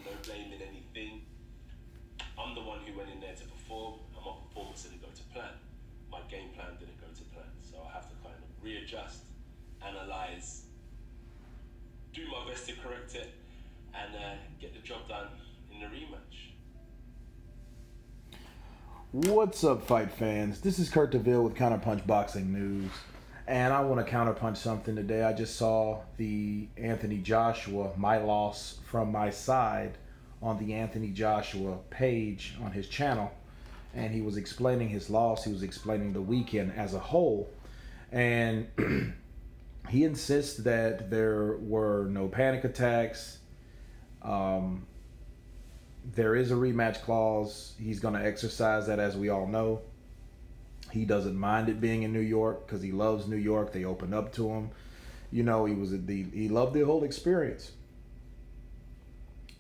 no blaming anything. I'm the one who went in there to perform, and my performance didn't go to plan. My game plan didn't go to plan. So I have to kind of readjust, analyze, do my best to correct it, and get the job done in the rematch. What's up, fight fans? This is Kurt DeVille with Counterpunch Boxing News, and I want to counterpunch something today. I just saw the Anthony Joshua, my loss from my side, on the Anthony Joshua page on his channel, and he was explaining his loss. He was explaining the weekend as a whole, and he insists that there were no panic attacks. Um, there is a rematch clause. He's going to exercise that, as we all know. He doesn't mind it being in New York because he loves New York. They opened up to him. You know, he loved the whole experience.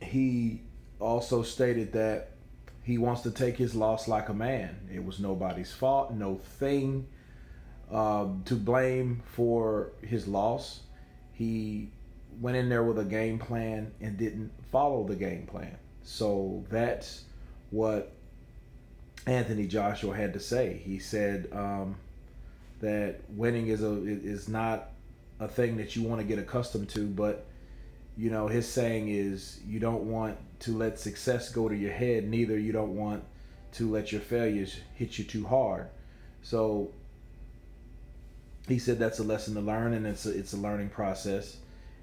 He also stated that he wants to take his loss like a man. It was nobody's fault, no thing to blame for his loss. He went in there with a game plan and didn't follow the game plan. So that's what Anthony Joshua had to say. He said that winning is not a thing that you want to get accustomed to, but you know, his saying is you don't want to let success go to your head, neither you don't want to let your failures hit you too hard. So he said that's a lesson to learn, and it's a learning process.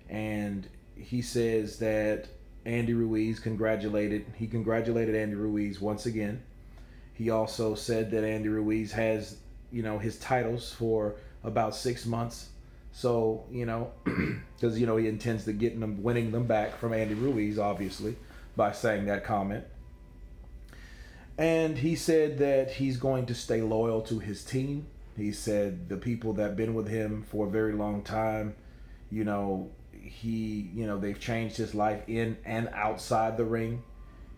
And he says that Andy Ruiz congratulated Andy Ruiz once again. He also said that Andy Ruiz has, you know, his titles for about 6 months. So, you know, because, you know, he intends to winning them back from Andy Ruiz, obviously, by saying that comment. And he said that he's going to stay loyal to his team. He said the people that have been with him for a very long time, you know, they've changed his life in and outside the ring.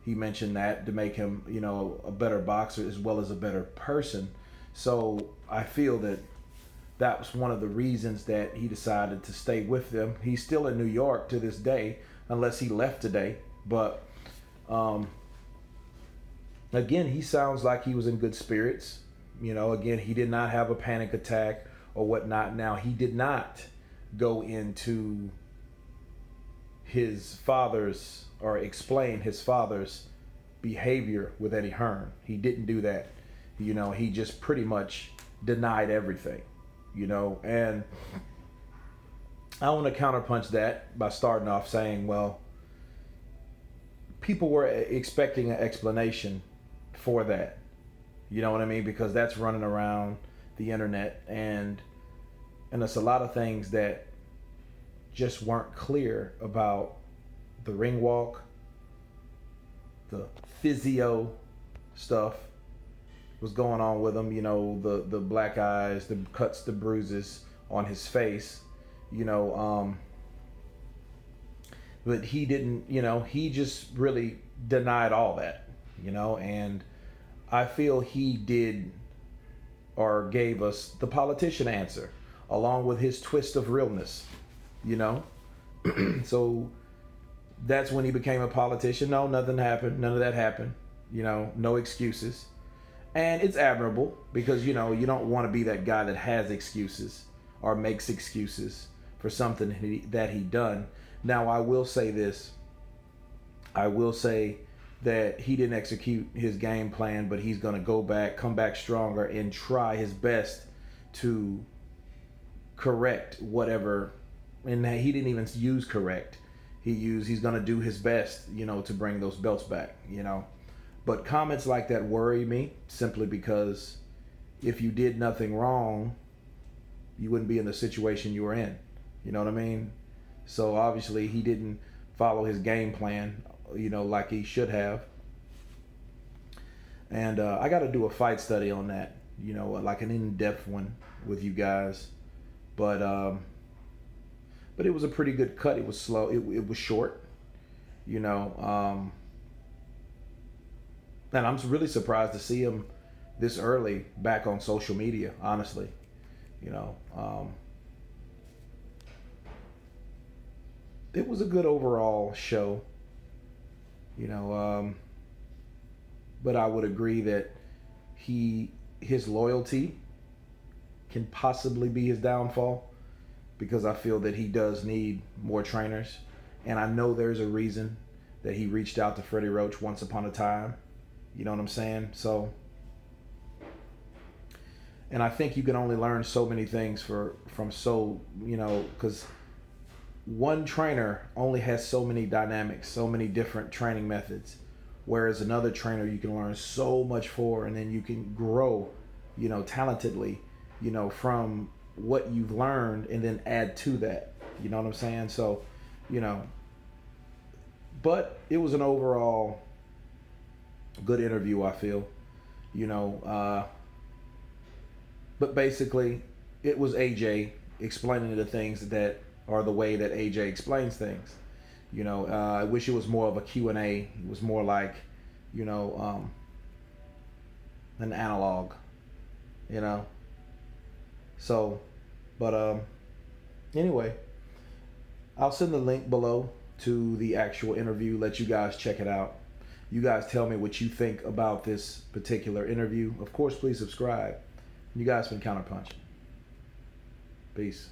He mentioned that to make him, you know, a better boxer as well as a better person. So I feel that that was one of the reasons that he decided to stay with them. He's still in New York to this day, unless he left today. But again, he sounds like he was in good spirits. You know, again, he did not have a panic attack or whatnot. Now, he did not go into his father's or explain his father's behavior with Eddie Hearn. He didn't do that. You know, he just pretty much denied everything, you know. And I want to counterpunch that by starting off saying, well, people were expecting an explanation for that. You know what I mean? Because that's running around the internet, and it's a lot of things that just weren't clear about the ring walk, the physio stuff was going on with him. You know, the black eyes, the cuts, the bruises on his face. You know, but he didn't. You know, he just really denied all that. You know, and I feel he did or gave us the politician answer along with his twist of realness, you know. So that's when he became a politician. No, nothing happened. None of that happened. You know, no excuses. And it's admirable because, you know, you don't want to be that guy that has excuses or makes excuses for something that he done. Now, I will say this. I will say that he didn't execute his game plan, but he's going to come back stronger, and try his best to correct whatever. And he didn't even use correct. He's going to do his best, you know, to bring those belts back, you know. But comments like that worry me simply because if you did nothing wrong, you wouldn't be in the situation you were in. You know what I mean? So obviously he didn't follow his game plan, you know, like he should have. And I got to do a fight study on that, you know, like an in-depth one with you guys. But it was a pretty good cut. It was slow. It was short, you know. And I'm really surprised to see him this early back on social media, honestly. You know, it was a good overall show. You know, but I would agree that his loyalty can possibly be his downfall because I feel that he does need more trainers. And I know there's a reason that he reached out to Freddie Roach once upon a time. You know what I'm saying? So, and I think you can only learn so many things from so, you know, because one trainer only has so many dynamics, so many different training methods. Whereas another trainer you can learn so much for, and then you can grow, you know, talentedly, you know, from what you've learned and then add to that. You know what I'm saying? So, you know, but it was an overall good interview, I feel. You know, but basically it was AJ explaining the things that are the way that AJ explains things. You know, I wish it was more of a Q&A. It was more like, you know, an analog, you know. So, but anyway, I'll send the link below to the actual interview. Let you guys check it out. You guys tell me what you think about this particular interview. Of course, please subscribe. You guys been Counterpunch. Peace.